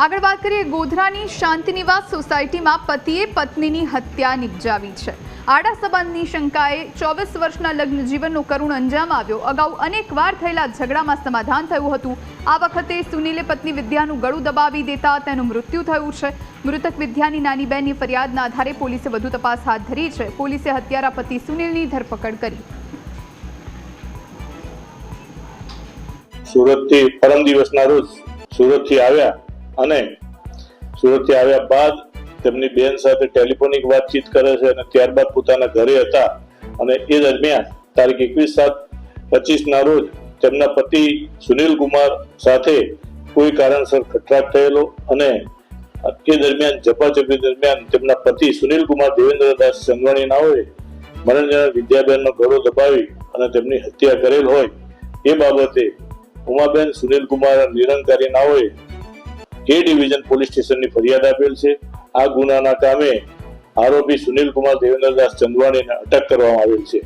આગળ વાત કરીએ ગોધરાની શાંતિનિવાસ સોસાયટીમાં પતિએ પત્નીની હત્યા નિપજાવી છે। આડા સંબંધની શંકાએ 24 વર્ષના લગ્ન જીવનનો કરુણ અંજામ આવ્યો। અગાઉ અનેકવાર થયેલા ઝઘડામાં સમાધાન થયું હતું। આ વખતે સુનિલે પત્ની વિદ્યાનું ગળું દબાવી દેતા તેનું મૃત્યુ થયું છે। મૃતક વિદ્યાની નાની બહેનની ફરિયાદના આધારે પોલીસે વધુ તપાસ હાથ ધરી છે। પોલીસે હત્યારા પતિ સુનિલની ધરપકડ કરી। સુરતથી પરમ દિવસના રોજ સુરતથી આવ્યા અને સુરતથી આવ્યા બાદ તેમની બેન સાથે ટેલિફોનિક વાતચીત કરે છે અને ત્યારબાદ પોતાના ઘરે હતા અને એ દરમિયાન તારીખ 21/7/25 ના રોજ તેમના પતિ સુનિલ કુમાર સાથે કોઈ કારણસર ખટરાગ થયેલો અને એ દરમિયાન ઝપાઝપી દરમિયાન તેમના પતિ સુનિલ કુમાર દેવેન્દ્રદાસ ચંદવાણી નાઓએ મરણજનાર વિદ્યાબેનનો ગળો દબાવી અને તેમની હત્યા કરેલ હોય એ બાબતે ઉમાબેન સુનિલ કુમાર નિરંકારી નાઓએ કે ડિવિઝન પોલીસ સ્ટેશનની ફરિયાદ આપેલ છે। આ ગુનાના કામે આરોપી સુનિલ કુમાર દેવેન્દ્રદાસ ચંદવાણીને અટક કરવામાં આવેલ છે।